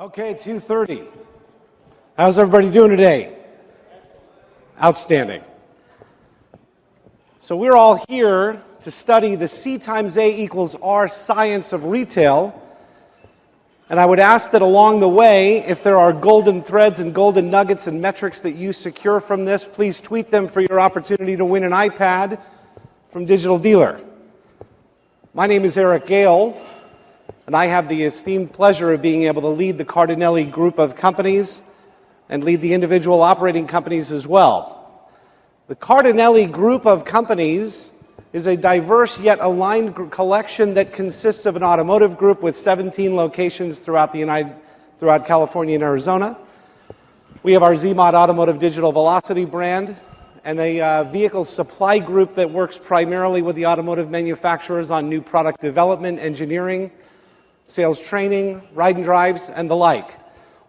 Okay, 2:30. How's everybody doing today? Outstanding. So we're all here to study the C times A equals R science of retail. And I would ask that along the way, if there are golden threads and golden nuggets and metrics that you secure from this, please tweet them for your opportunity to win an iPad from Digital Dealer. My name is Erich Gail, and I have the esteemed pleasure of being able to lead the Cardinale group of companies and lead the individual operating companies as well. The Cardinale group of companies is a diverse yet aligned collection that consists of an automotive group with 17 locations throughout California and Arizona. We have our ZMod Automotive Digital Velocity brand and a vehicle supply group that works primarily with the automotive manufacturers on new product development, engineering, sales training, ride and drives, and the like.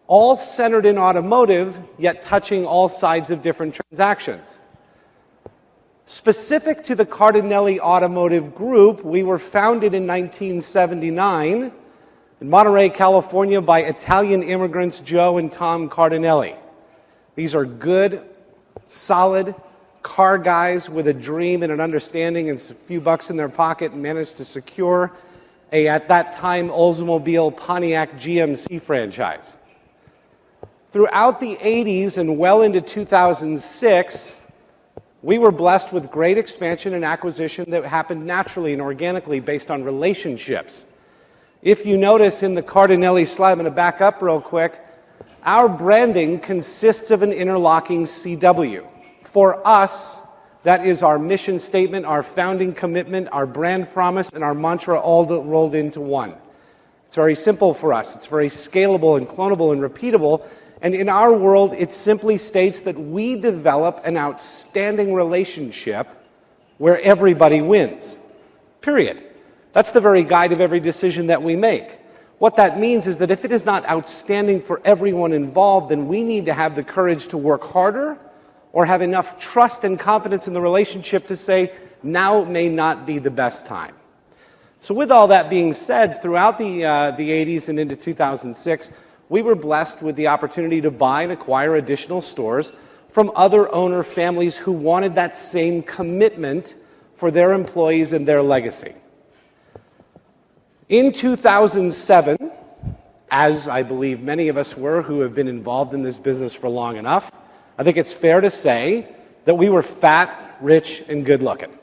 All centered in automotive, yet touching all sides of different transactions. Specific to the Cardinale Automotive Group, we were founded in 1979 in Monterey, California by Italian immigrants Joe and Tom Cardinale. These are good, solid car guys with a dream and an understanding and a few bucks in their pocket, and managed to secure a, at that time, Oldsmobile Pontiac GMC franchise. Throughout the 80s and well into 2006, we were blessed with great expansion and acquisition that happened naturally and organically based on relationships. If you notice in the Cardinale slide, I'm going to back up real quick, our branding consists of an interlocking CW. For us, that is our mission statement, our founding commitment, our brand promise, and our mantra all rolled into one. It's very simple for us. It's very scalable and clonable and repeatable. And in our world, it simply states that we develop an outstanding relationship where everybody wins. Period. That's the very guide of every decision that we make. What that means is that if it is not outstanding for everyone involved, then we need to have the courage to work harder or have enough trust and confidence in the relationship to say, now may not be the best time. So with all that being said, throughout the 80s and into 2006, we were blessed with the opportunity to buy and acquire additional stores from other owner families who wanted that same commitment for their employees and their legacy. In 2007, as I believe many of us were who have been involved in this business for long enough, I think it's fair to say that we were fat, rich, and good-looking.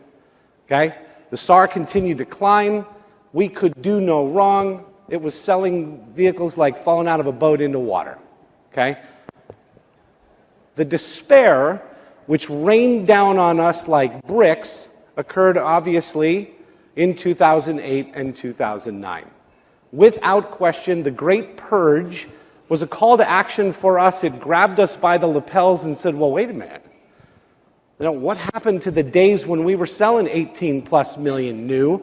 Okay? The SAR continued to climb. We could do no wrong. It was selling vehicles like falling out of a boat into water. Okay? The despair, which rained down on us like bricks, occurred obviously in 2008 and 2009. Without question, the Great Purge was a call to action for us. It grabbed us by the lapels and said, well, wait a minute. You know, what happened to the days when we were selling 18 plus million new,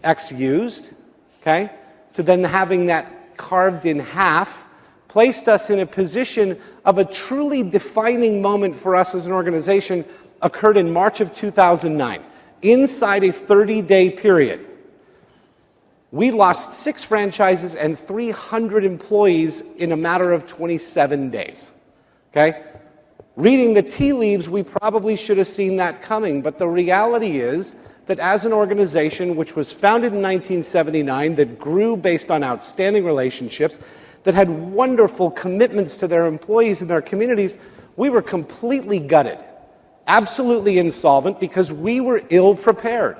ex-used, okay, to then having that carved in half, placed us in a position of a truly defining moment for us as an organization, occurred in March of 2009. Inside a 30-day period, we lost 6 franchises and 300 employees in a matter of 27 days. Okay? Reading the tea leaves, we probably should have seen that coming, but the reality is that as an organization which was founded in 1979, that grew based on outstanding relationships, that had wonderful commitments to their employees and their communities, we were completely gutted, absolutely insolvent, because we were ill-prepared.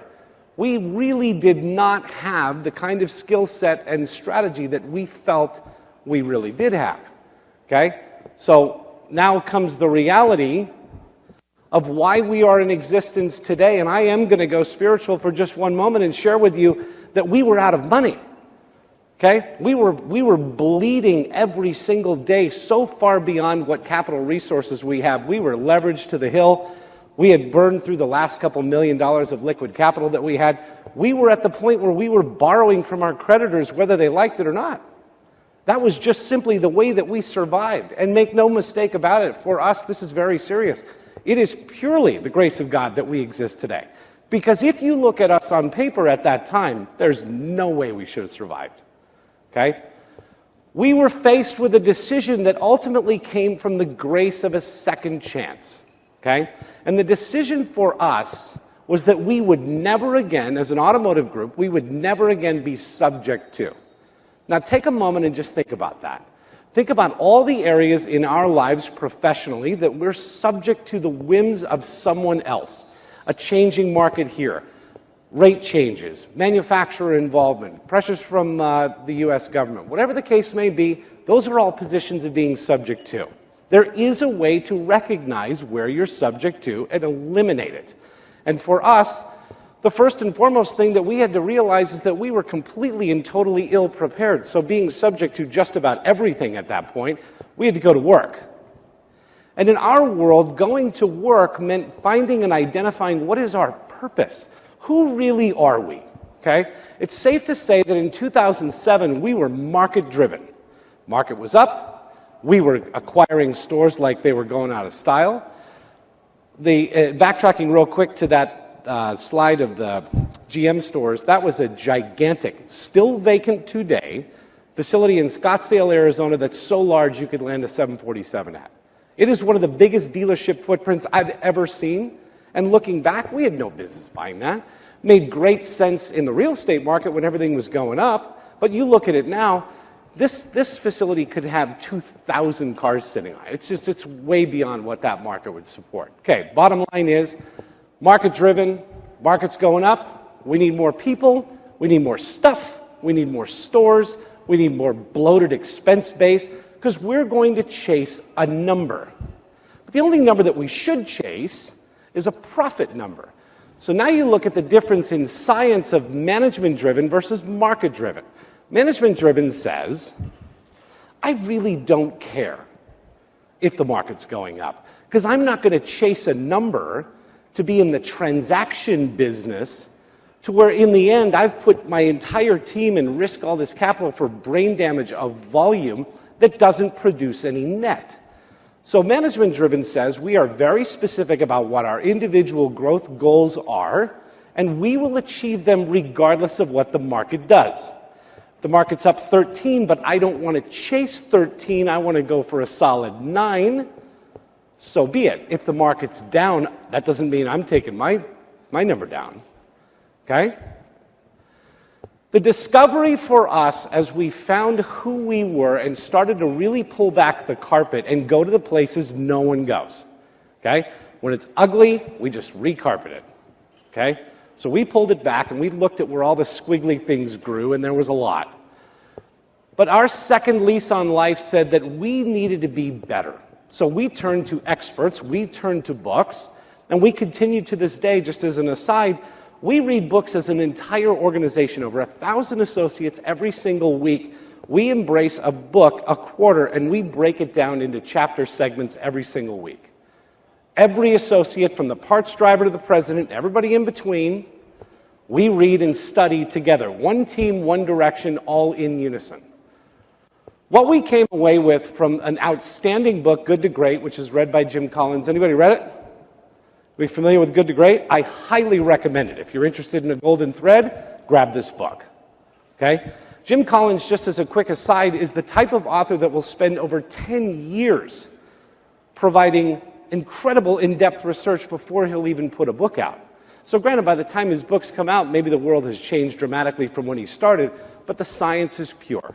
We really did not have the kind of skill set and strategy that we felt we really did have. Okay? So now comes the reality of why we are in existence today. And I am going to go spiritual for just one moment and share with you that we were out of money. Okay? We were bleeding every single day so far beyond what capital resources we have. We were leveraged to the hill. We had burned through the last couple $1 million of liquid capital that we had. We were at the point where we were borrowing from our creditors whether they liked it or not. That was just simply the way that we survived. And make no mistake about it, for us, this is very serious. It is purely the grace of God that we exist today. Because if you look at us on paper at that time, there's no way we should have survived. Okay? We were faced with a decision that ultimately came from the grace of a second chance, okay? And the decision for us was that we would never again, as an automotive group, we would never again be subject to. Now take a moment and just think about that. Think about all the areas in our lives professionally that we're subject to the whims of someone else. A changing market here, rate changes, manufacturer involvement, pressures from the US government. Whatever the case may be, those are all positions of being subject to. There is a way to recognize where you're subject to and eliminate it. And for us, the first and foremost thing that we had to realize is that we were completely and totally ill-prepared. So being subject to just about everything at that point, we had to go to work. And in our world, going to work meant finding and identifying what is our purpose. Who really are we? Okay? It's safe to say that in 2007, we were market-driven. Market was up. We were acquiring stores like they were going out of style. Backtracking real quick to that slide of the GM stores, that was a gigantic, still vacant today, facility in Scottsdale, Arizona that's so large you could land a 747 at. It is one of the biggest dealership footprints I've ever seen. And looking back, we had no business buying that. Made great sense in the real estate market when everything was going up. But you look at it now, this facility could have 2,000 cars sitting on it. It's way beyond what that market would support. Okay, bottom line is, market-driven, market's going up. We need more people. We need more stuff. We need more stores. We need more bloated expense base because we're going to chase a number. But the only number that we should chase is a profit number. So now you look at the difference in science of management-driven versus market-driven. Management-driven says, I really don't care if the market's going up because I'm not going to chase a number to be in the transaction business to where in the end I've put my entire team and risk all this capital for brain damage of volume that doesn't produce any net. So management-driven says we are very specific about what our individual growth goals are, and we will achieve them regardless of what the market does. If the market's up 13, but I don't want to chase 13, I want to go for a solid 9, so be it. If the market's down, that doesn't mean I'm taking my number down. Okay? The discovery for us as we found who we were and started to really pull back the carpet and go to the places no one goes. Okay? When it's ugly, we just recarpet it. Okay? So we pulled it back and we looked at where all the squiggly things grew, and there was a lot. But our second lease on life said that we needed to be better. So we turned to experts, we turned to books, and we continue to this day, just as an aside, we read books as an entire organization, over 1,000 associates every single week. We embrace a book a quarter, and we break it down into chapter segments every single week. Every associate, from the parts driver to the president, everybody in between, we read and study together. One team, one direction, all in unison. What we came away with from an outstanding book, Good to Great, which is read by Jim Collins. Anybody read it? Are you familiar with Good to Great? I highly recommend it. If you're interested in a golden thread, grab this book. Okay? Jim Collins, just as a quick aside, is the type of author that will spend over 10 years providing incredible in-depth research before he'll even put a book out. So granted, by the time his books come out, maybe the world has changed dramatically from when he started, but the science is pure.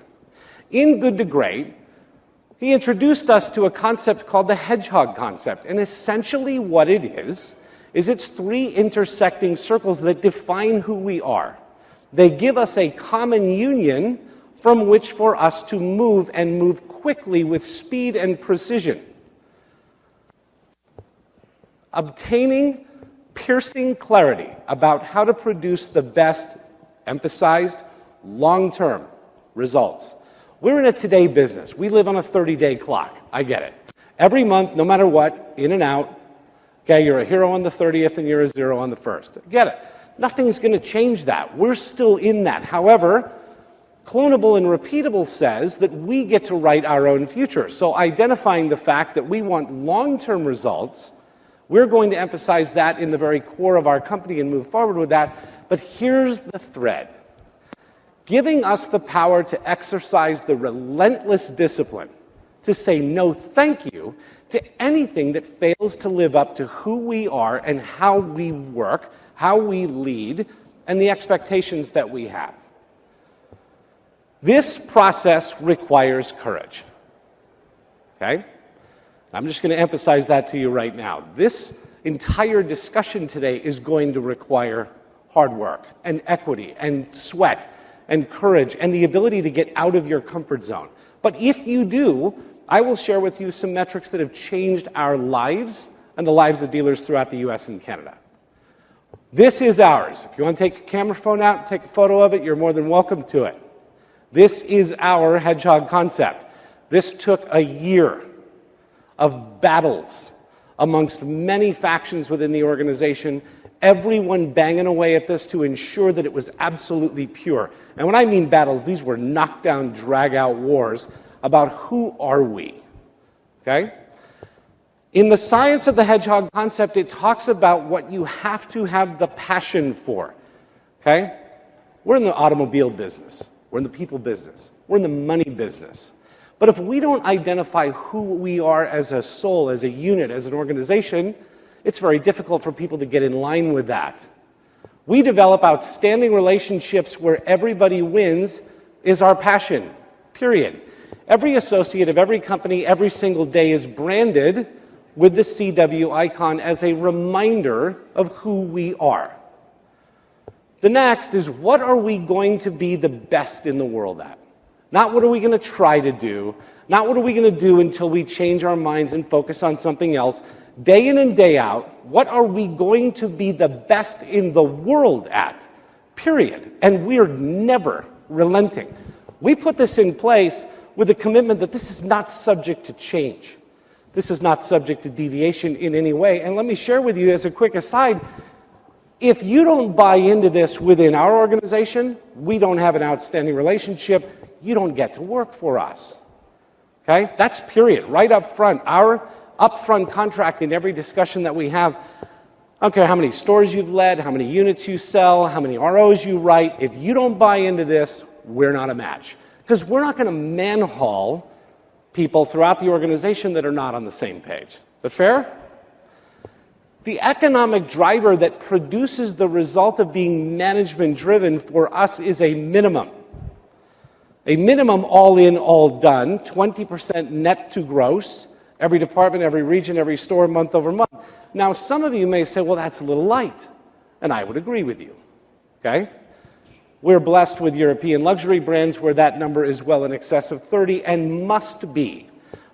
In Good to Great, he introduced us to a concept called the hedgehog concept. And essentially what it is it's three intersecting circles that define who we are. They give us a common union from which for us to move and move quickly with speed and precision. Obtaining piercing clarity about how to produce the best, emphasized, long-term results. We're in a today business. We live on a 30-day clock. I get it. Every month, no matter what, in and out, okay, you're a hero on the 30th and you're a zero on the 1st. I get it. Nothing's going to change that. We're still in that. However, clonable and repeatable says that we get to write our own future. So identifying the fact that we want long-term results, we're going to emphasize that in the very core of our company and move forward with that. But here's the thread. giving us the power to exercise the relentless discipline to say no thank you to anything that fails to live up to who we are and how we work, how we lead, and the expectations that we have. This process requires courage. Okay? I'm just going to emphasize that to you right now. This entire discussion today is going to require hard work and equity and sweat and courage and the ability to get out of your comfort zone. But if you do, I will share with you some metrics that have changed our lives and the lives of dealers throughout the US and Canada. This is ours. If you want to take a camera phone out and take a photo of it, you're more than welcome to it. This is our hedgehog concept. This took a year of battles amongst many factions within the organization, everyone banging away at this to ensure that it was absolutely pure. And when I mean battles, these were knockdown, drag-out wars about who are we, okay? In the science of the hedgehog concept, it talks about what you have to have the passion for, okay? We're in the automobile business. We're in the people business. We're in the money business. But if we don't identify who we are as a soul, as a unit, as an organization, it's very difficult for people to get in line with that. We develop outstanding relationships where everybody wins is our passion, period. Every associate of every company every single day is branded with the CW icon as a reminder of who we are. The next is, what are we going to be the best in the world at? Not what are we going to try to do, not what are we going to do until we change our minds and focus on something else. Day in and day out, what are we going to be the best in the world at? Period. And we're never relenting. We put this in place with the commitment that this is not subject to change. This is not subject to deviation in any way. And let me share with you as a quick aside, if you don't buy into this within our organization, we don't have an outstanding relationship, you don't get to work for us. Okay? That's period, right up front. Our upfront contract in every discussion that we have, I don't care how many stores you've led, how many units you sell, how many ROs you write, if you don't buy into this, we're not a match. Because we're not going to manhaul people throughout the organization that are not on the same page. Is that fair? The economic driver that produces the result of being management-driven for us is a minimum. A minimum all in, all done, 20% net to gross, every department, every region, every store, month over month. Now, some of you may say, well, that's a little light. And I would agree with you. Okay? We're blessed with European luxury brands where that number is well in excess of 30 and must be.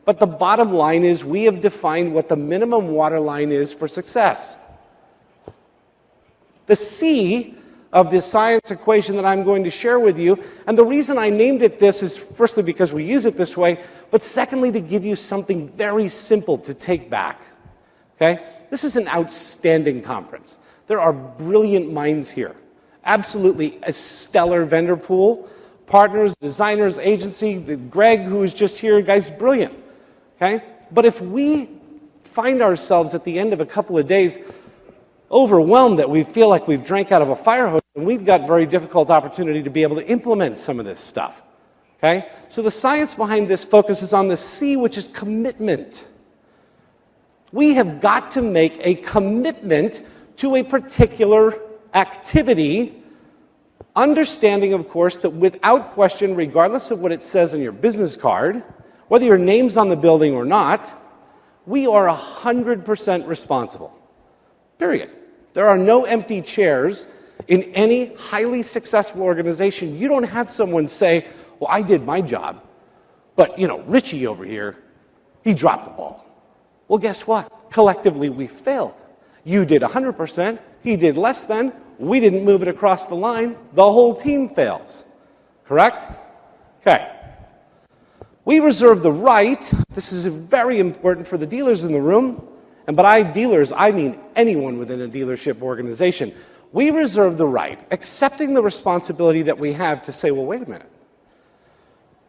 But the bottom line is we have defined what the minimum waterline is for success. The C of the science equation that I'm going to share with you, and the reason I named it this is firstly because we use it this way, but secondly to give you something very simple to take back. Okay? This is an outstanding conference. There are brilliant minds here. Absolutely a stellar vendor pool, partners, designers, agency, Greg, who is just here, guy's brilliant. Okay? But if we find ourselves at the end of a couple of days overwhelmed that we feel like we've drank out of a fire hose, and we've got very difficult opportunity to be able to implement some of this stuff. Okay? So the science behind this focuses on the C, which is commitment. We have got to make a commitment to a particular activity, understanding, of course, that without question, regardless of what it says on your business card, whether your name's on the building or not, we are 100% responsible. Period. There are no empty chairs in any highly successful organization. You don't have someone say, well, I did my job, but, Richie over here, he dropped the ball. Well, guess what? Collectively, we failed. You did 100%, he did less than, we didn't move it across the line, the whole team fails. Correct? Okay. We reserve the right, this is very important for the dealers in the room, and by dealers, I mean anyone within a dealership organization. We reserve the right, accepting the responsibility that we have to say, well, wait a minute.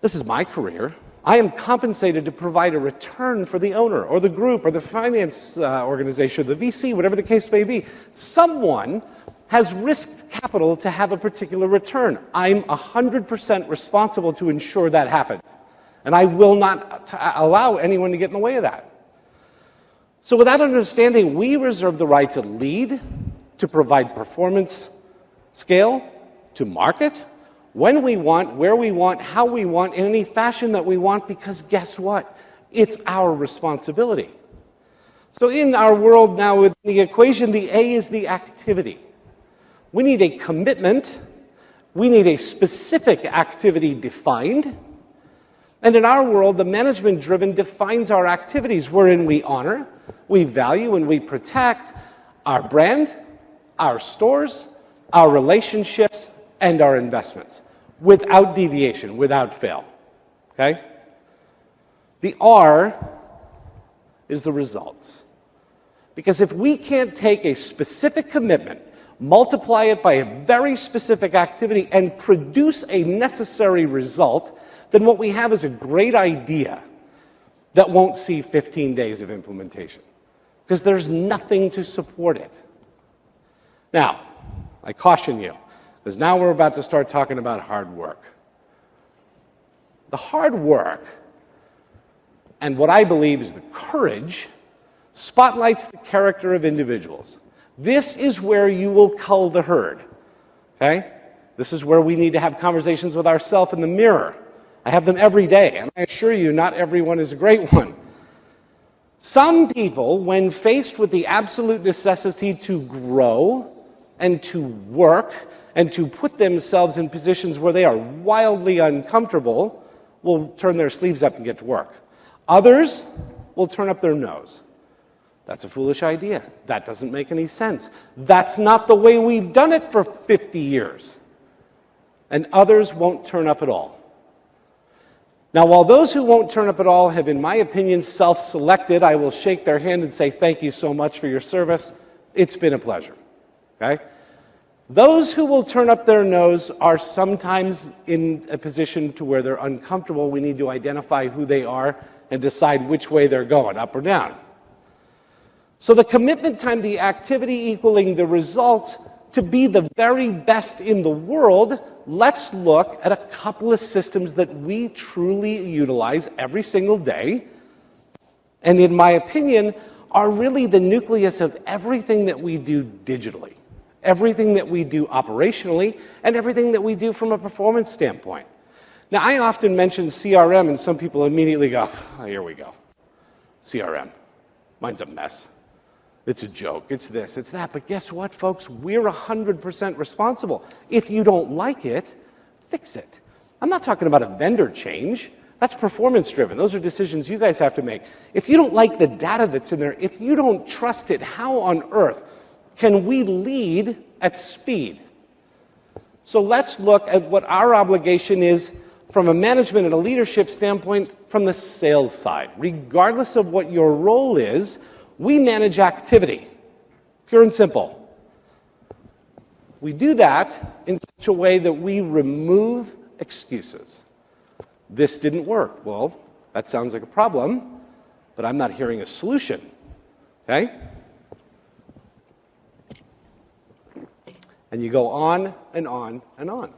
This is my career. I am compensated to provide a return for the owner or the group or the finance organization, or the VC, whatever the case may be. Someone has risked capital to have a particular return. I'm 100% responsible to ensure that happens. And I will not allow anyone to get in the way of that. So with that understanding, we reserve the right to lead, to provide performance scale, to market, when we want, where we want, how we want, in any fashion that we want, because guess what? It's our responsibility. So in our world now with the equation, the A is the activity. We need a commitment. We need a specific activity defined. And in our world, the management-driven defines our activities wherein we honor, we value, and we protect our brand, our stores, our relationships, and our investments without deviation, without fail. Okay? The R is the results. Because if we can't take a specific commitment, multiply it by a very specific activity, and produce a necessary result, then what we have is a great idea that won't see 15 days of implementation. Because there's nothing to support it. Now, I caution you, because now we're about to start talking about hard work. The hard work, and what I believe is the courage, spotlights the character of individuals. This is where you will cull the herd, okay? This is where we need to have conversations with ourselves in the mirror. I have them every day, and I assure you, not everyone is a great one. Some people, when faced with the absolute necessity to grow and to work and to put themselves in positions where they are wildly uncomfortable, will turn their sleeves up and get to work. Others will turn up their nose. That's a foolish idea. That doesn't make any sense. That's not the way we've done it for 50 years. And others won't turn up at all. Now, while those who won't turn up at all have, in my opinion, self-selected, I will shake their hand and say, thank you so much for your service. It's been a pleasure. Okay? Those who will turn up their nose are sometimes in a position to where they're uncomfortable. We need to identify who they are and decide which way they're going, up or down. So the commitment time, the activity equaling the results, to be the very best in the world, let's look at a couple of systems that we truly utilize every single day, and in my opinion, are really the nucleus of everything that we do digitally, everything that we do operationally, and everything that we do from a performance standpoint. Now, I often mention CRM, and some people immediately go, oh, here we go. CRM. Mine's a mess. It's a joke. It's this, it's that. But guess what, folks? We're 100% responsible. If you don't like it, fix it. I'm not talking about a vendor change. That's performance-driven. Those are decisions you guys have to make. If you don't like the data that's in there, if you don't trust it, how on earth can we lead at speed? So let's look at what our obligation is from a management and a leadership standpoint from the sales side. Regardless of what your role is, we manage activity, pure and simple. We do that in such a way that we remove excuses. This didn't work. Well, that sounds like a problem, but I'm not hearing a solution, okay? And you go on and on and on.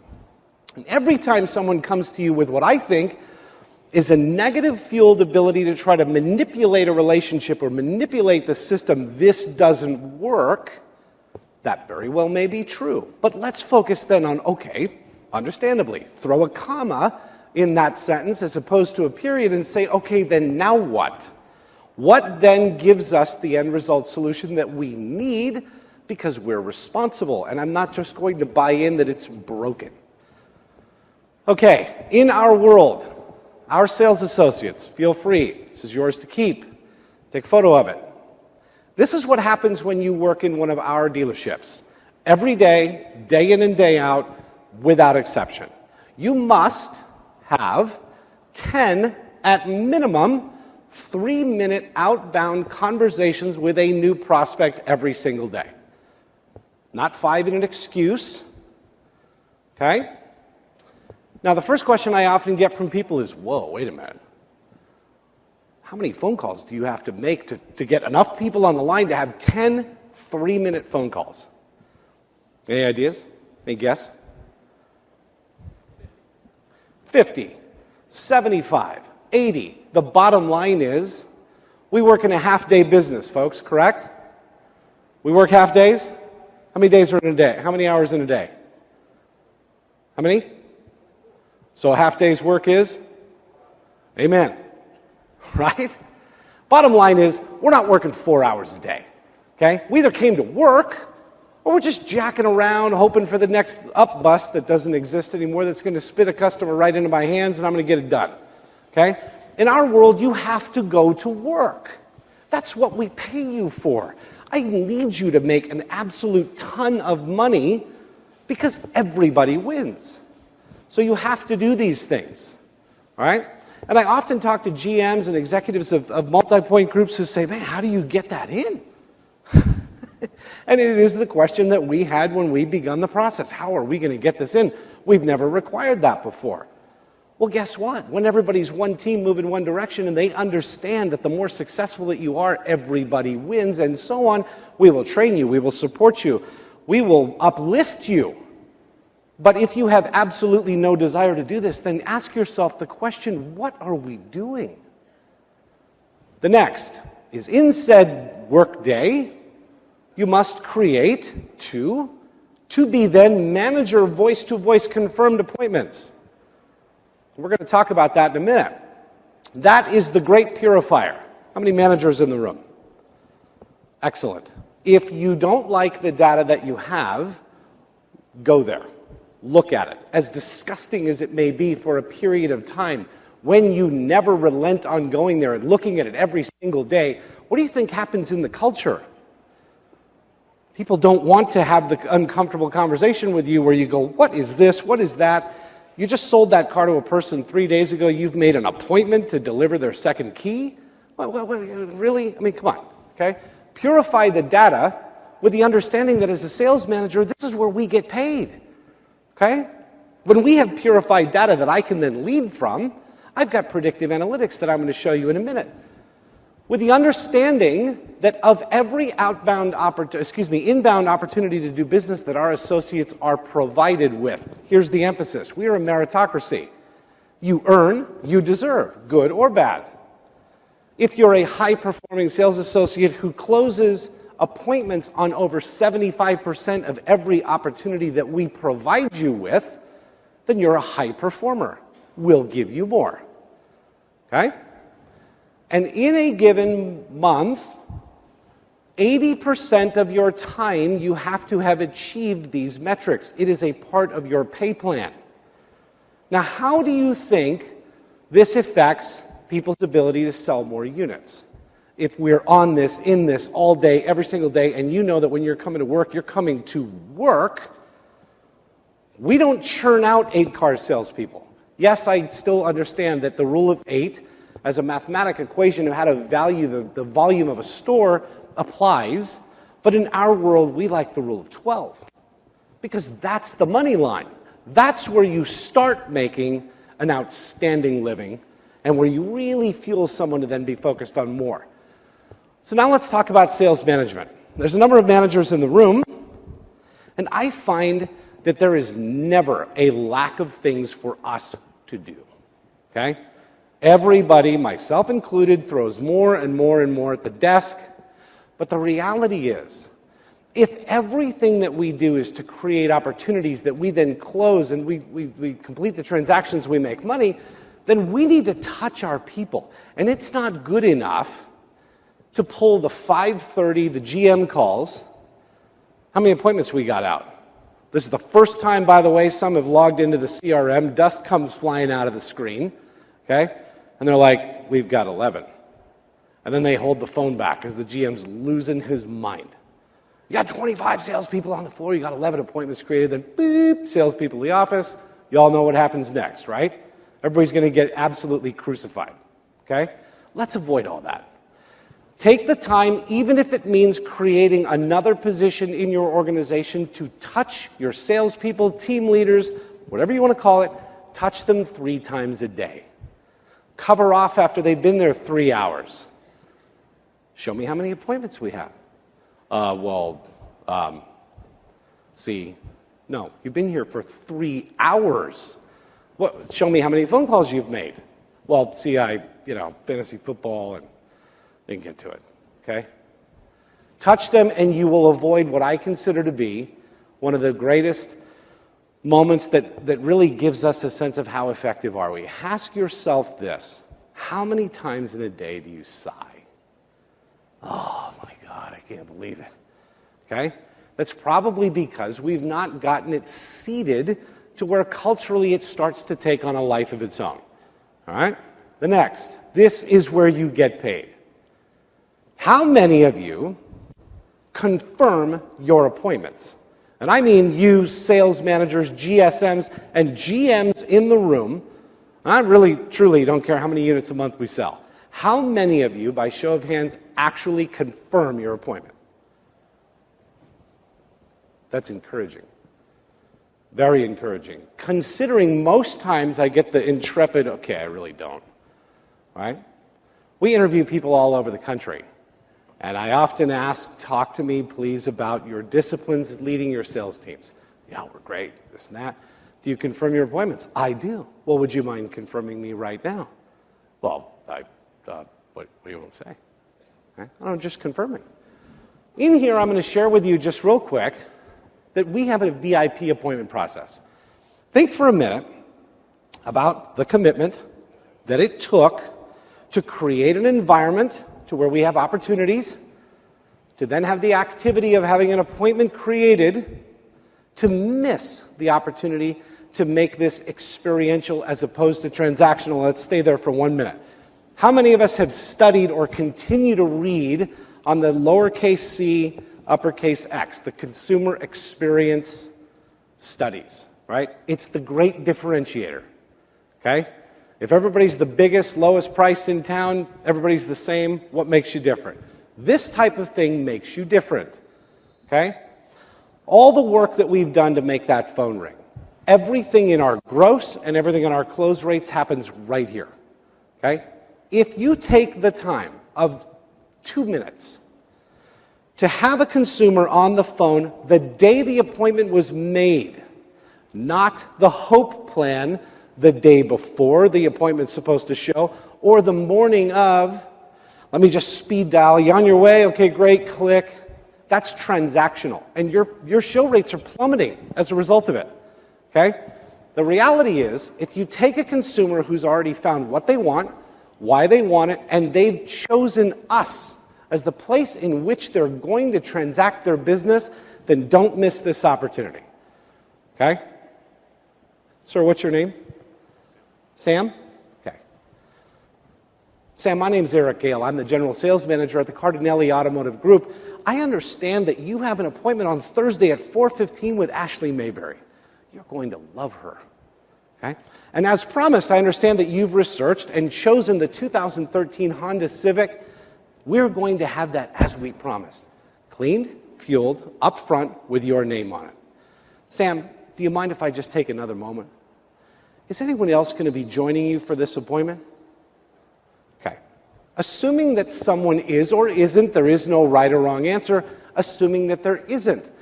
And every time someone comes to you with what I think is a negative-fueled ability to try to manipulate a relationship or manipulate the system, this doesn't work, that very well may be true. But let's focus then on, okay, understandably, throw a comma in that sentence as opposed to a period and say, okay, then now what? What then gives us the end result solution that we need because we're responsible? And I'm not just going to buy in that it's broken. Okay, in our world, our sales associates, feel free. This is yours to keep. Take a photo of it. This is what happens when you work in one of our dealerships. Every day, day in and day out, without exception. You must have 10, at minimum, 3-minute outbound conversations with a new prospect every single day. Not 5 in an excuse. Okay? Now, the first question I often get from people is, whoa, wait a minute. How many phone calls do you have to make to get enough people on the line to have 10 3-minute phone calls? Any ideas? Any guess? 50, 75, 80. The bottom line is we work in a half-day business, folks, correct? We work half days? How many days are in a day? How many hours in a day? How many? So a half day's work is? Amen. Right? Bottom line is we're not working 4 hours a day. Okay? We either came to work or we're just jacking around hoping for the next up bus that doesn't exist anymore that's going to spit a customer right into my hands and I'm going to get it done. Okay? In our world, you have to go to work. That's what we pay you for. I need you to make an absolute ton of money because everybody wins. So you have to do these things. All right? And I often talk to GMs and executives of multi-point groups who say, man, how do you get that in? And it is the question that we had when we begun the process. How are we going to get this in? We've never required that before. Well, guess what? When everybody's one team moving one direction and they understand that the more successful that you are, everybody wins and so on, we will train you, we will support you, we will uplift you. But if you have absolutely no desire to do this, then ask yourself the question, what are we doing? The next is in said workday, you must create to be then manager voice-to-voice confirmed appointments. We're going to talk about that in a minute. That is the great purifier. How many managers in the room? Excellent. If you don't like the data that you have, go there. Look at it. As disgusting as it may be for a period of time, when you never relent on going there and looking at it every single day, what do you think happens in the culture? People don't want to have the uncomfortable conversation with you where you go, what is this? What is that? You just sold that car to a person 3 days ago. You've made an appointment to deliver their second key? What, really? I mean, come on, okay? Purify the data with the understanding that as a sales manager, this is where we get paid, okay? When we have purified data that I can then lead from, I've got predictive analytics that I'm going to show you in a minute. With the understanding that of every inbound opportunity to do business that our associates are provided with. Here's the emphasis. We are a meritocracy. You earn, you deserve, good or bad. If you're a high-performing sales associate who closes appointments on over 75% of every opportunity that we provide you with, then you're a high performer. We'll give you more. Okay? And in a given month, 80% of your time you have to have achieved these metrics. It is a part of your pay plan. Now, how do you think this affects people's ability to sell more units? If we're on this, in this, all day, every single day, and you know that when you're coming to work, you're coming to work, we don't churn out 8-car salespeople. Yes, I still understand that the rule of 8 as a mathematical equation of how to value the volume of a store applies, but in our world, we like the rule of 12 because that's the money line. That's where you start making an outstanding living and where you really fuel someone to then be focused on more. So now let's talk about sales management. There's a number of managers in the room, and I find that there is never a lack of things for us to do, okay? Everybody, myself included, throws more and more and more at the desk. But the reality is, if everything that we do is to create opportunities that we then close and we complete the transactions, we make money, then we need to touch our people. And it's not good enough to pull the 5:30, the GM calls. How many appointments we got out? This is the first time, by the way, some have logged into the CRM. Dust comes flying out of the screen, okay? And they're like, we've got 11. And then they hold the phone back because the GM's losing his mind. You got 25 salespeople on the floor, you got 11 appointments created, then beep, salespeople in the office. You all know what happens next, right? Everybody's going to get absolutely crucified, okay? Let's avoid all that. Take the time, even if it means creating another position in your organization, to touch your salespeople, team leaders, whatever you want to call it, touch them 3 times a day. Cover off after they've been there 3 hours. Show me how many appointments we have. C, no, you've been here for 3 hours. What? Show me how many phone calls you've made. Well, see, fantasy football, and didn't get to it, okay? Touch them, and you will avoid what I consider to be one of the greatest moments that really gives us a sense of how effective are we. Ask yourself this: how many times in a day do you sigh? Oh my God, I can't believe it. Okay? That's probably because we've not gotten it seeded to where culturally it starts to take on a life of its own. All right? The next. This is where you get paid. How many of you confirm your appointments? And I mean you, sales managers, GSMs, and GMs in the room. I really, truly don't care how many units a month we sell. How many of you, by show of hands, actually confirm your appointment? That's encouraging. Very encouraging. Considering most times I get the intrepid, okay, I really don't. Right? We interview people all over the country. And I often ask, talk to me, please, about your disciplines leading your sales teams. Yeah, we're great, this and that. Do you confirm your appointments? I do. Well, would you mind confirming me right now? Well, what do you want to say? Okay? I'm just confirming. In here, I'm going to share with you just real quick that we have a VIP appointment process. Think for a minute about the commitment that it took to create an environment to where we have opportunities, to then have the activity of having an appointment created, to miss the opportunity to make this experiential as opposed to transactional. Let's stay there for 1 minute. How many of us have studied or continue to read on the lowercase c, uppercase X, the consumer experience studies, right? It's the great differentiator, okay? If everybody's the biggest, lowest price in town, everybody's the same, what makes you different? This type of thing makes you different, okay? All the work that we've done to make that phone ring, everything in our gross and everything in our close rates happens right here, okay? If you take the time of 2 minutes to have a consumer on the phone the day the appointment was made, not the hope plan the day before the appointment's supposed to show, or the morning of, let me just speed dial, you on your way? Okay, great, click. That's transactional, and your show rates are plummeting as a result of it, okay? The reality is, if you take a consumer who's already found what they want, why they want it, and they've chosen us as the place in which they're going to transact their business, then don't miss this opportunity, okay? Sir, what's your name? Sam? Okay. Sam, my name's Erich Gail. I'm the General Sales Manager at the Cardinale Automotive Group. I understand that you have an appointment on Thursday at 4:15 with Ashley Mayberry. You're going to love her. Okay? And as promised, I understand that you've researched and chosen the 2013 Honda Civic. We're going to have that as we promised. Cleaned, fueled, up front with your name on it. Sam, do you mind if I just take another moment? Is anyone else going to be joining you for this appointment? Okay. Assuming that someone is or isn't, there is no right or wrong answer. Assuming that there isn't.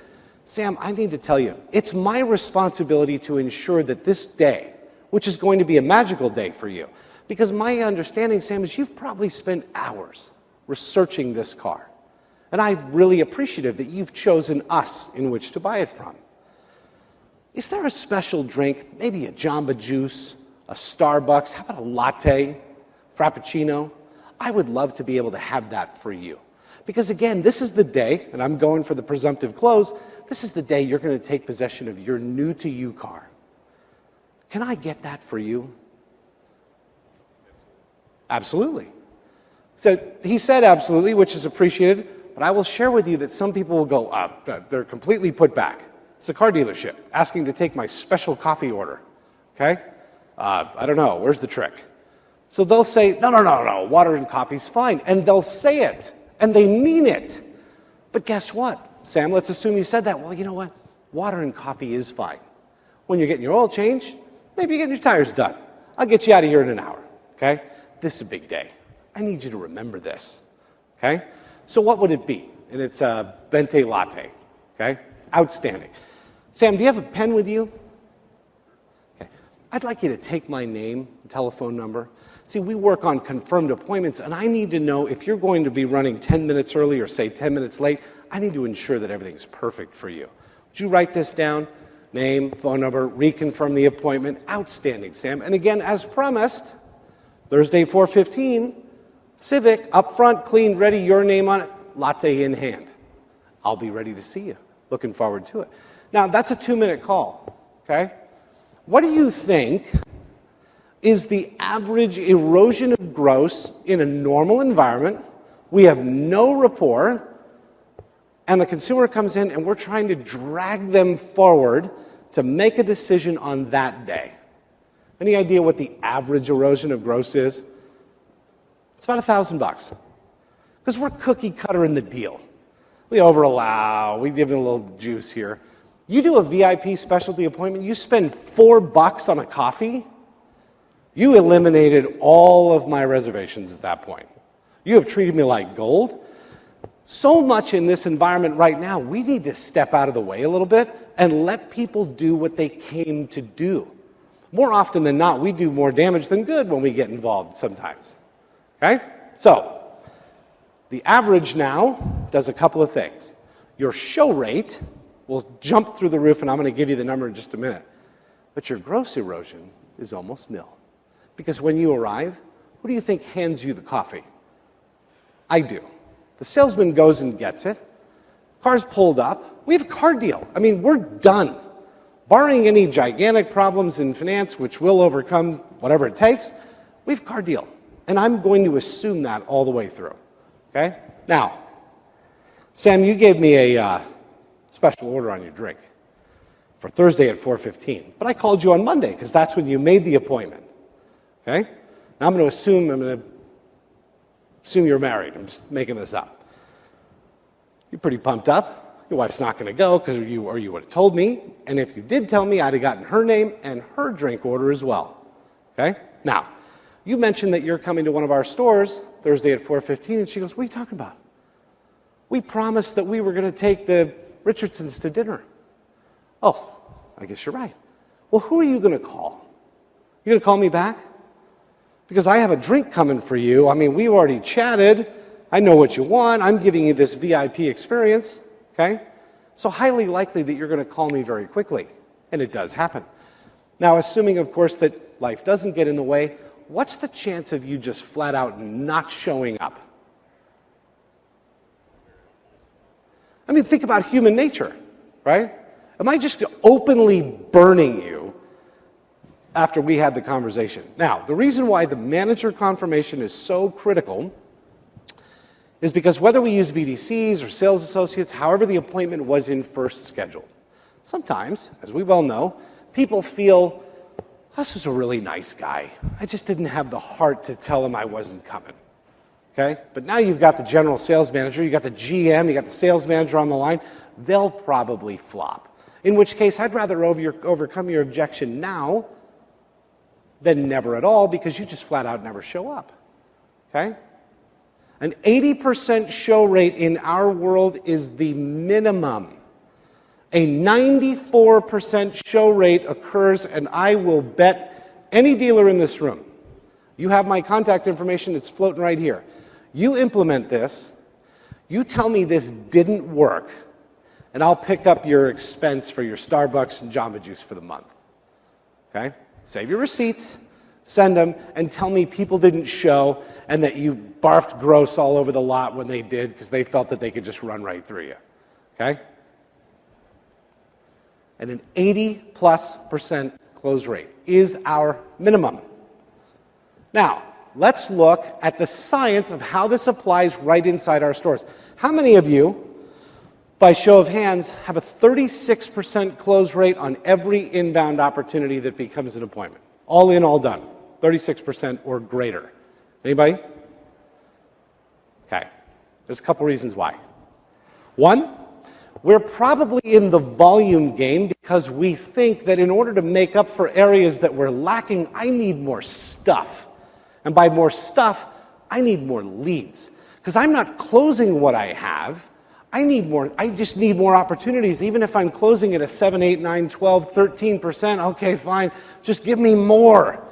Sam, I need to tell you, it's my responsibility to ensure that this day, which is going to be a magical day for you, because my understanding, Sam, is you've probably spent hours researching this car. And I'm really appreciative that you've chosen us in which to buy it from. Is there a special drink, maybe a Jamba Juice, a Starbucks, how about a latte, Frappuccino? I would love to be able to have that for you. Because again, this is the day, and I'm going for the presumptive close, this is the day you're going to take possession of your new-to-you car. Can I get that for you? Absolutely. So he said absolutely, which is appreciated, but I will share with you that some people will go, they're completely put back. It's a car dealership asking to take my special coffee order, okay? I don't know, where's the trick? So they'll say, no, water and coffee's fine. And they'll say it, and they mean it. But guess what? Sam, let's assume you said that. Well, you know what? Water and coffee is fine. When you're getting your oil changed, maybe you're getting your tires done. I'll get you out of here in an hour, okay? This is a big day. I need you to remember this, okay? So what would it be? And it's a Venti latte, okay? Outstanding. Sam, do you have a pen with you? Okay. I'd like you to take my name and telephone number. See, we work on confirmed appointments, and I need to know if you're going to be running 10 minutes early or, say, 10 minutes late. I need to ensure that everything's perfect for you. Would you write this down? Name, phone number, reconfirm the appointment. Outstanding, Sam. And again, as promised, Thursday, 4:15, Civic, up front, clean, ready, your name on it, latte in hand. I'll be ready to see you. Looking forward to it. Now, that's a 2-minute call, okay? What do you think is the average erosion of gross in a normal environment? We have no rapport, and the consumer comes in, and we're trying to drag them forward to make a decision on that day. Any idea what the average erosion of gross is? It's about $1,000. Because we're cookie cutter in the deal. We over-allow, we give it a little juice here. You do a VIP specialty appointment, you spend $4 on a coffee, you eliminated all of my reservations at that point. You have treated me like gold. So much in this environment right now, we need to step out of the way a little bit and let people do what they came to do. More often than not, we do more damage than good when we get involved sometimes. Okay? So, the average now does a couple of things. Your show rate will jump through the roof, and I'm going to give you the number in just a minute. But your gross erosion is almost nil. Because when you arrive, who do you think hands you the coffee? I do. The salesman goes and gets it. Car's pulled up. We have a car deal. I mean, we're done. Barring any gigantic problems in finance, which we'll overcome whatever it takes, we have a car deal. And I'm going to assume that all the way through. Okay? Now, Sam, you gave me a special order on your drink for Thursday at 4:15. But I called you on Monday because that's when you made the appointment. Okay? Now I'm going to assume you're married. I'm just making this up. You're pretty pumped up. Your wife's not going to go because you would have told me. And if you did tell me, I'd have gotten her name and her drink order as well. Okay? Now, you mentioned that you're coming to one of our stores Thursday at 4:15, and she goes, what are you talking about? We promised that we were going to take the Richardsons to dinner. Oh, I guess you're right. Well, who are you going to call? You going to call me back? Because I have a drink coming for you. I mean, we've already chatted. I know what you want. I'm giving you this VIP experience. Okay? So highly likely that you're going to call me very quickly. And it does happen. Now, assuming, of course, that life doesn't get in the way, what's the chance of you just flat out not showing up? I mean, think about human nature, right? Am I just openly burning you after we had the conversation? Now, the reason why the manager confirmation is so critical is because whether we use BDCs or sales associates, however the appointment was in first scheduled, sometimes, as we well know, people feel, this was a really nice guy. I just didn't have the heart to tell him I wasn't coming. Okay? But now you've got the general sales manager, you've got the GM, you've got the sales manager on the line. They'll probably flop. In which case, I'd rather overcome your objection now than never at all because you just flat out never show up. Okay? An 80% show rate in our world is the minimum. A 94% show rate occurs, and I will bet any dealer in this room, you have my contact information, it's floating right here. You implement this, you tell me this didn't work, and I'll pick up your expense for your Starbucks and Jamba Juice for the month. Okay? Save your receipts, send them, and tell me people didn't show and that you barfed gross all over the lot when they did because they felt that they could just run right through you. Okay? And an 80+% close rate is our minimum. Now, let's look at the science of how this applies right inside our stores. How many of you, by show of hands, have a 36% close rate on every inbound opportunity that becomes an appointment? All in, all done. 36% or greater. Anybody? Okay. There's a couple reasons why. One, we're probably in the volume game because we think that in order to make up for areas that we're lacking, I need more stuff. And by more stuff, I need more leads. Because I'm not closing what I have, I need more. I just need more opportunities. Even if I'm closing at a 7, 8, 9, 12, 13%, okay, fine. Just give me more.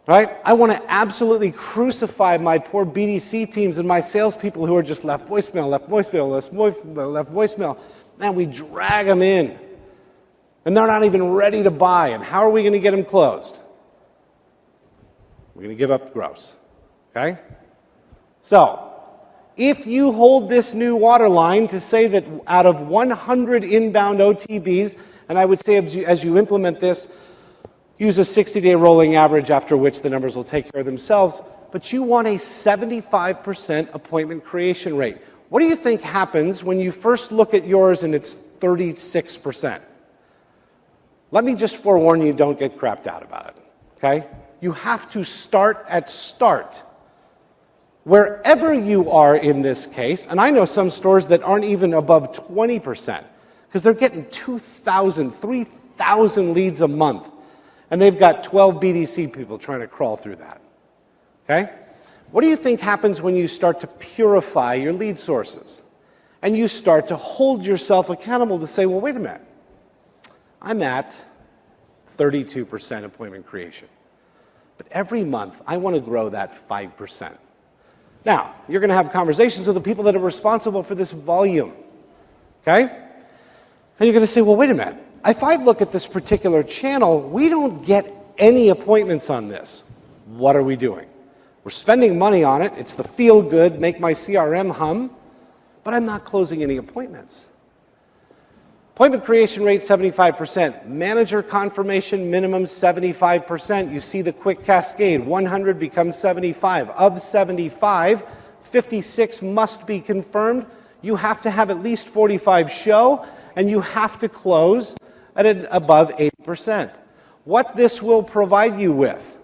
Right? I want to absolutely crucify my poor BDC teams and my salespeople who are just left voicemail, left voicemail, left voicemail. Man, we drag them in. And they're not even ready to buy. And how are we going to get them closed? We're going to give up gross. Okay? So, if you hold this new waterline to say that out of 100 inbound OTBs, and I would say as you implement this, use a 60-day rolling average after which the numbers will take care of themselves, but you want a 75% appointment creation rate. What do you think happens when you first look at yours and it's 36%? Let me just forewarn you, don't get crapped out about it, okay? You have to start at start. Wherever you are in this case, and I know some stores that aren't even above 20%, because they're getting 2,000, 3,000 leads a month. And they've got 12 BDC people trying to crawl through that. Okay? What do you think happens when you start to purify your lead sources? And you start to hold yourself accountable to say, well, wait a minute. I'm at 32% appointment creation. But every month, I want to grow that 5%. Now, you're going to have conversations with the people that are responsible for this volume. Okay? And you're going to say, well, wait a minute. If I look at this particular channel, we don't get any appointments on this. What are we doing? We're spending money on it. It's the feel good, make my CRM hum, but I'm not closing any appointments. Appointment creation rate, 75%. Manager confirmation, minimum 75%. You see the quick cascade. 100 becomes 75. Of 75, 56 must be confirmed. You have to have at least 45 show, and you have to close at an above 80%. What this will provide you with,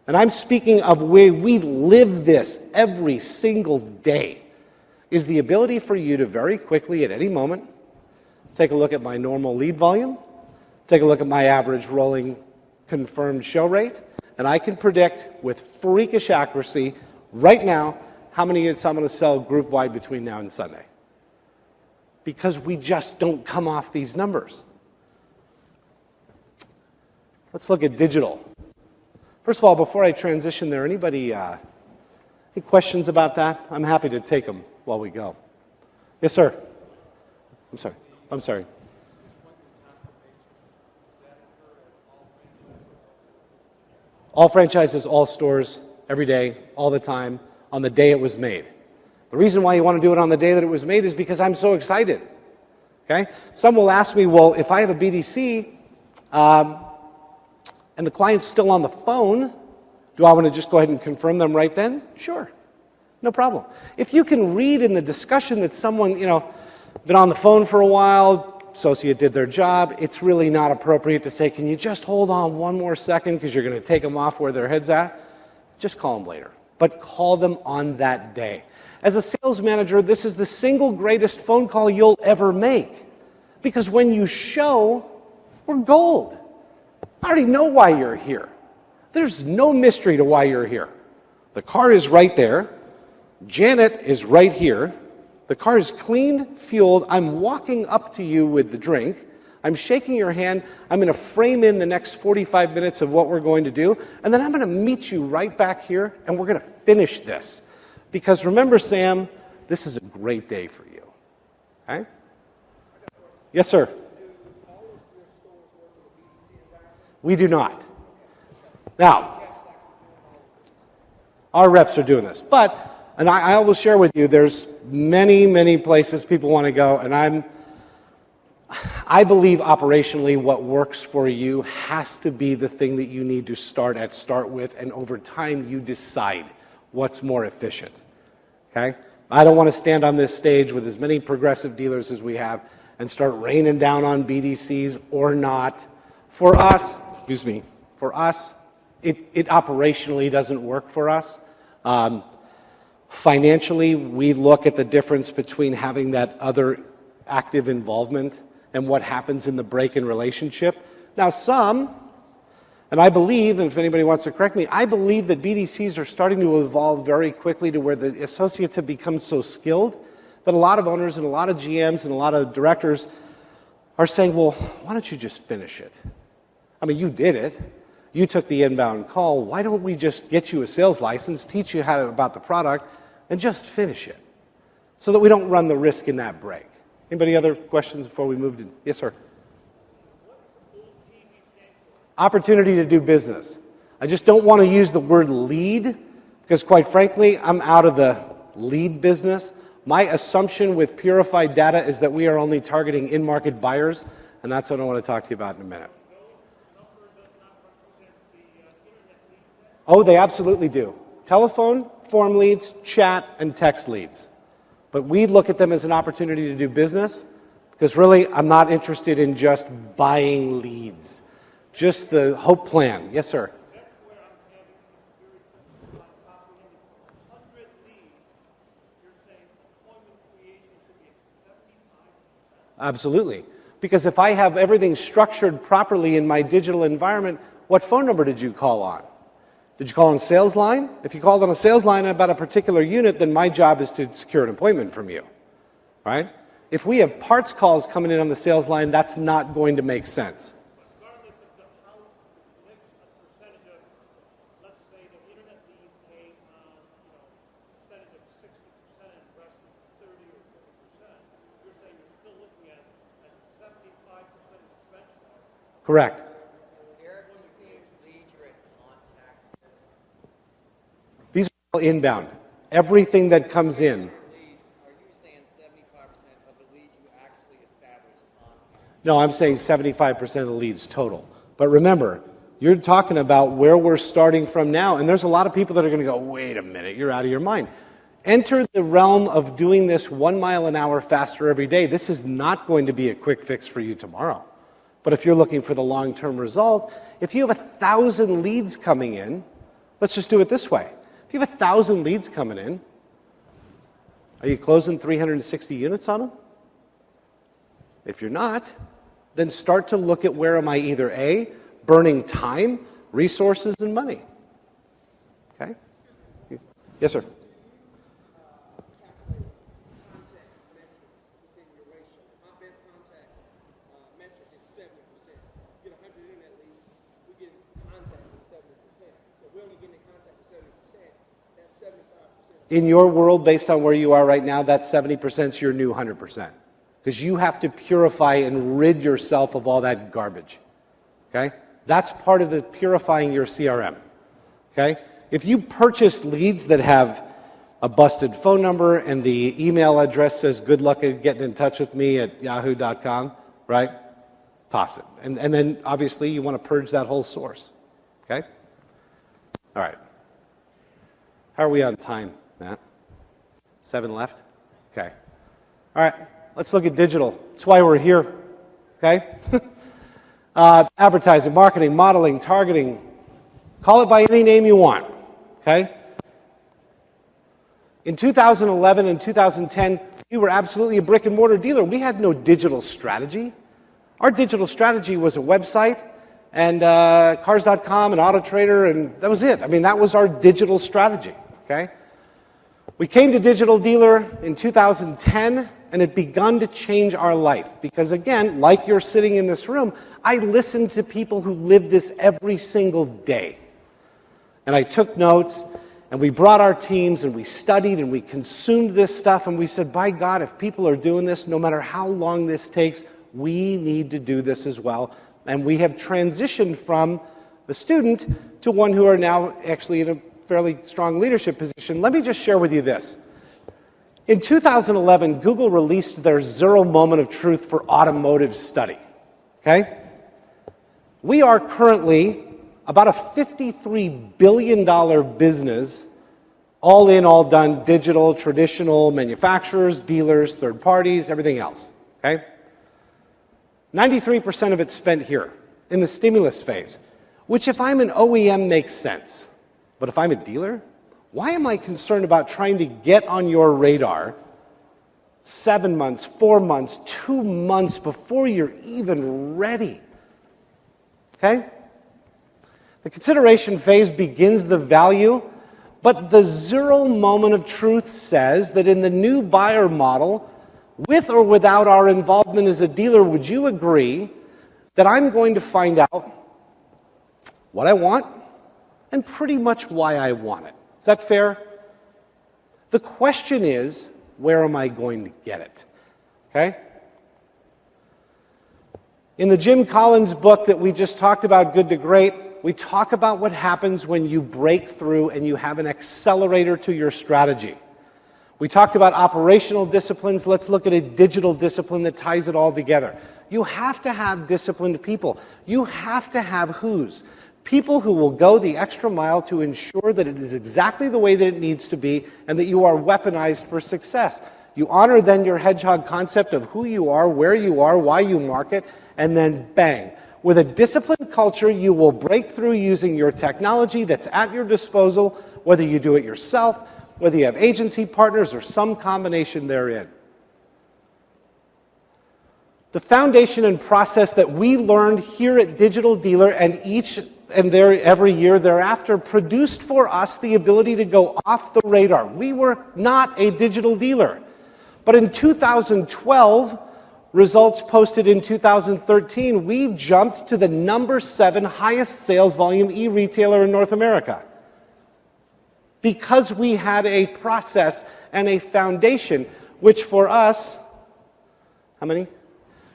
and I'm speaking of where we live this every single day, is the ability for you to very quickly at any moment take a look at my normal lead volume, take a look at my average rolling confirmed show rate, and I can predict with freakish accuracy right now how many units I'm going to sell group-wide between now and Sunday. Because we just don't come off these numbers. Let's look at digital. First of all, before I transition there, anybody any questions about that? I'm happy to take them while we go. Yes, sir. I'm sorry. All franchises, all stores, every day, all the time, on the day it was made. The reason why you want to do it on the day that it was made is because I'm so excited. Okay? Some will ask me, well, if I have a BDC, and the client's still on the phone, do I want to just go ahead and confirm them right then? Sure. No problem. If you can read in the discussion that someone, been on the phone for a while, associate did their job, it's really not appropriate to say, can you just hold on one more second because you're going to take them off where their head's at? Just call them later. But call them on that day. As a sales manager, this is the single greatest phone call you'll ever make. Because when you show, we're gold. I already know why you're here. There's no mystery to why you're here. The car is right there. Janet is right here. The car is cleaned, fueled. I'm walking up to you with the drink. I'm shaking your hand. I'm going to frame in the next 45 minutes of what we're going to do. And then I'm going to meet you right back here, and we're going to finish this. Because remember, Sam, this is a great day for you. Okay? Yes, sir. We do not. Now, our reps are doing this. But, and I will share with you, there's many, many places people want to go, and I believe operationally what works for you has to be the thing that you need to start with, and over time you decide what's more efficient. Okay? I don't want to stand on this stage with as many progressive dealers as we have and start raining down on BDCs or not. For us, it operationally doesn't work for us. Financially, we look at the difference between having that other active involvement and what happens in the break-in relationship. Now some, and I believe, and if anybody wants to correct me, I believe that BDCs are starting to evolve very quickly to where the associates have become so skilled But a lot of owners and a lot of GMs and a lot of directors are saying, well, why don't you just finish it? I mean, you did it. You took the inbound call. Why don't we just get you a sales license, teach you about the product, and just finish it so that we don't run the risk in that break? Anybody other questions before we move to? Yes, sir. Opportunity to do business. I just don't want to use the word lead because, quite frankly, I'm out of the lead business. My assumption with purified data is that we are only targeting in-market buyers, and that's what I want to talk to you about in a minute. Oh, they absolutely do. Telephone, form leads, chat, and text leads. But we look at them as an opportunity to do business because really I'm not interested in just buying leads. Just the hope plan. Yes, sir. Absolutely. Because if I have everything structured properly in my digital environment, what phone number did you call on? Did you call on sales line? If you called on a sales line about a particular unit, then my job is to secure an appointment from you, right? If we have parts calls coming in on the sales line, that's not going to make sense. Correct. Eric, when you leads, you're at contact. These are all inbound. Everything that comes in. Are you saying 75% of the leads you actually established contact? No, I'm saying 75% of the leads total. But remember, you're talking about where we're starting from now, and there's a lot of people that are going to go, wait a minute, you're out of your mind. Enter the realm of doing this 1 mile an hour faster every day. This is not going to be a quick fix for you tomorrow. But if you're looking for the long-term result, if you have 1,000 leads coming in, let's just do it this way. If you have 1,000 leads coming in, are you closing 360 units on them? If you're not, then start to look at where am I either A, burning time, resources, and money. Okay? Yes, sir. In your world, based on where you are right now, that 70% is your new 100%. Because you have to purify and rid yourself of all that garbage. Okay? That's part of the purifying your CRM. Okay? If you purchased leads that have a busted phone number and the email address says, good luck at getting in touch with me at yahoo.com, right? Toss it. And then, obviously, you want to purge that whole source. Okay? All right. How are we on time, Matt? 7 left? Okay. All right. Let's look at digital. That's why we're here. Okay? Advertising, marketing, modeling, targeting. Call it by any name you want. Okay? In 2011 and 2010, we were absolutely a brick and mortar dealer. We had no digital strategy. Our digital strategy was a website and cars.com and AutoTrader, and that was it. I mean, that was our digital strategy. Okay? We came to Digital Dealer in 2010, and it begun to change our life. Because again, like you're sitting in this room, I listened to people who live this every single day. And I took notes, and we brought our teams, and we studied, and we consumed this stuff, and we said, by God, if people are doing this, no matter how long this takes, we need to do this as well. And we have transitioned from the student to one who are now actually in a fairly strong leadership position. Let me just share with you this. In 2011, Google released their Zero Moment of Truth for Automotive study. Okay? We are currently about a $53 billion business, all in, all done, digital, traditional, manufacturers, dealers, third parties, everything else. Okay? 93% of it's spent here in the stimulus phase, which if I'm an OEM makes sense. But if I'm a dealer, why am I concerned about trying to get on your radar 7 months, 4 months, 2 months before you're even ready? Okay? The consideration phase begins the value But the zero moment of truth says that in the new buyer model, with or without our involvement as a dealer, would you agree that I'm going to find out what I want and pretty much why I want it? Is that fair? The question is, where am I going to get it? Okay? In the Jim Collins book that we just talked about, Good to Great, we talk about what happens when you break through and you have an accelerator to your strategy. We talked about operational disciplines. Let's look at a digital discipline that ties it all together. You have to have disciplined people. You have to have who's. People who will go the extra mile to ensure that it is exactly the way that it needs to be and that you are weaponized for success. You honor then your hedgehog concept of who you are, where you are, why you market, and then bang. With a disciplined culture, you will break through using your technology that's at your disposal, whether you do it yourself, whether you have agency partners, or some combination therein. The foundation and process that we learned here at Digital Dealer and every year thereafter produced for us the ability to go off the radar. We were not a digital dealer. But in 2012, results posted in 2013, we jumped to the number 7 highest sales volume e-retailer in North America. Because we had a process and a foundation, which for us, how many?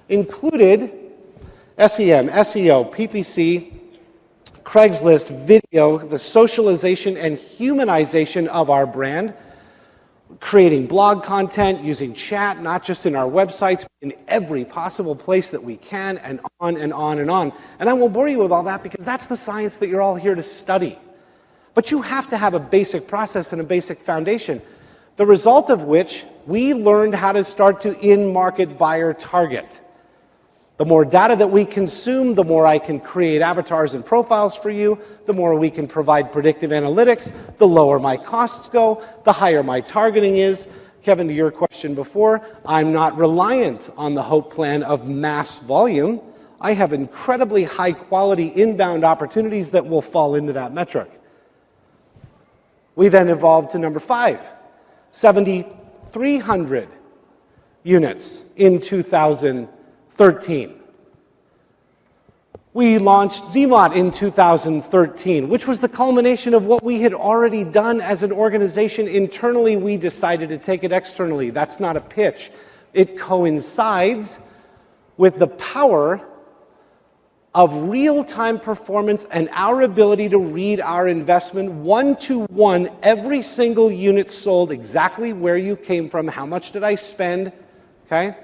Included SEM, SEO, PPC, Craigslist, video, the socialization and humanization of our brand, creating blog content, using chat, not just in our websites, but in every possible place that we can, and on and on and on. And I won't bore you with all that because that's the science that you're all here to study. But you have to have a basic process and a basic foundation, the result of which we learned how to start to in-market buyer target. The more data that we consume, the more I can create avatars and profiles for you, the more we can provide predictive analytics, the lower my costs go, the higher my targeting is. Kevin, to your question before, I'm not reliant on the Hope plan of mass volume. I have incredibly high-quality inbound opportunities that will fall into that metric. We then evolved to number 5, 7,300 units in 2013. We launched ZMOT in 2013, which was the culmination of what we had already done as an organization. Internally, we decided to take it externally. That's not a pitch. It coincides with the power of real-time performance and our ability to read our investment one-to-one, every single unit sold, exactly where you came from, how much did I spend, okay?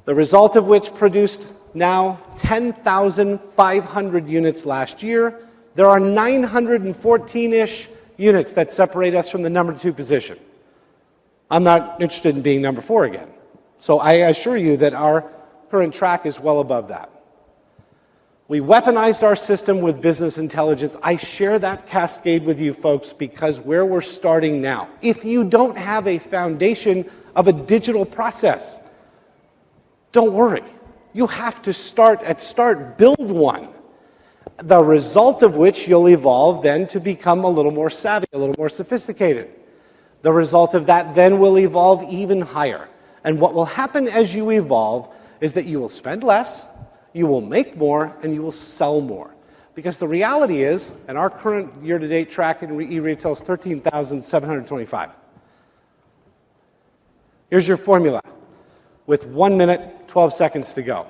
The result of which produced now 10,500 units last year. There are 914-ish units that separate us from the number 2 position. I'm not interested in being number 4 again. So I assure you that our current track is well above that. We weaponized our system with business intelligence. I share that cascade with you folks because where we're starting now, if you don't have a foundation of a digital process, don't worry. You have to build one. The result of which you'll evolve then to become a little more savvy, a little more sophisticated. The result of that then will evolve even higher. And what will happen as you evolve is that you will spend less, you will make more, and you will sell more. Because the reality is, and our current year-to-date track in e-retail is 13,725. Here's your formula with 1 minute, 12 seconds to go.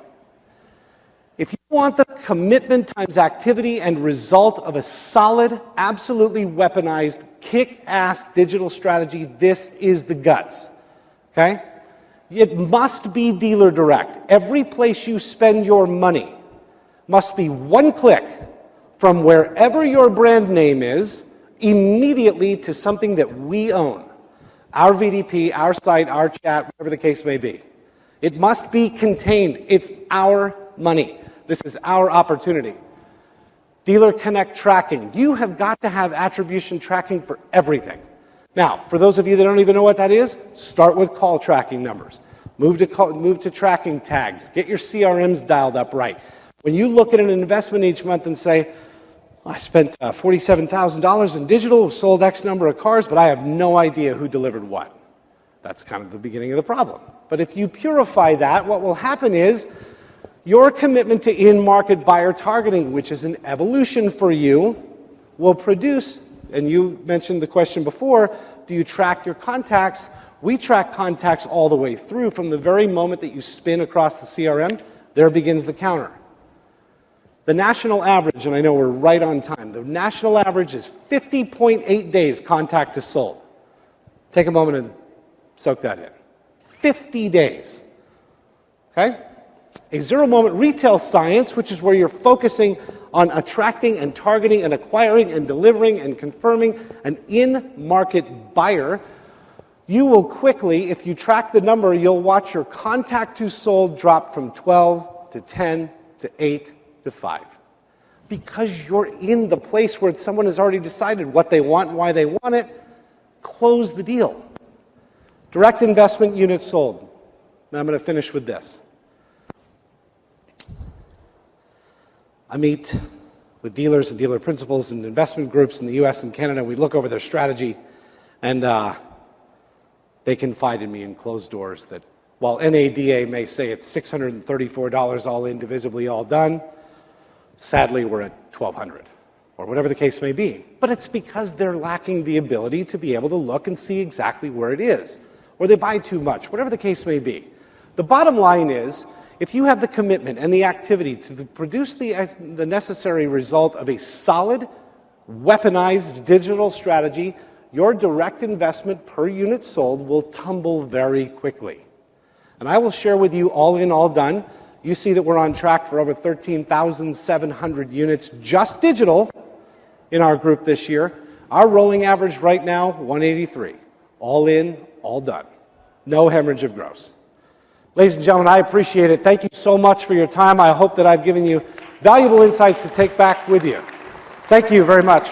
If you want the commitment times activity and result of a solid, absolutely weaponized, kick-ass digital strategy, this is the guts. Okay? It must be dealer direct. Every place you spend your money must be one click from wherever your brand name is immediately to something that we own. Our VDP, our site, our chat, whatever the case may be. It must be contained. It's our money. This is our opportunity. Dealer Connect tracking. You have got to have attribution tracking for everything. Now, for those of you that don't even know what that is, start with call tracking numbers. Move to tracking tags. Get your CRMs dialed up right. When you look at an investment each month and say, I spent $47,000 in digital, sold X number of cars, but I have no idea who delivered what. That's kind of the beginning of the problem. But if you purify that, what will happen is your commitment to in-market buyer targeting, which is an evolution for you, will produce, and you mentioned the question before, do you track your contacts? We track contacts all the way through. From the very moment that you spin across the CRM, there begins the counter. The national average, and I know we're right on time, the national average is 50.8 days contact to sold. Take a moment and soak that in. 50 days. Okay? A zero-moment retail science, which is where you're focusing on attracting and targeting and acquiring and delivering and confirming an in-market buyer, you will quickly, if you track the number, you'll watch your contact to sold drop from 12 to 10 to 8 to 5. Because you're in the place where someone has already decided what they want and why they want it, close the deal. Direct investment units sold. Now I'm going to finish with this. I meet with dealers and dealer principals and investment groups in the US and Canada. We look over their strategy, and they confide in me in closed doors that while NADA may say it's $634 all in, divisibly all done, sadly we're at $1,200, or whatever the case may be. But it's because they're lacking the ability to be able to look and see exactly where it is, or they buy too much, whatever the case may be. The bottom line is, if you have the commitment and the activity to produce the necessary result of a solid, weaponized digital strategy, your direct investment per unit sold will tumble very quickly. And I will share with you, all in, all done, you see that we're on track for over 13,700 units just digital in our group this year. Our rolling average right now, 183. All in, all done. No hemorrhage of gross. Ladies and gentlemen, I appreciate it. Thank you so much for your time. I hope that I've given you valuable insights to take back with you. Thank you very much.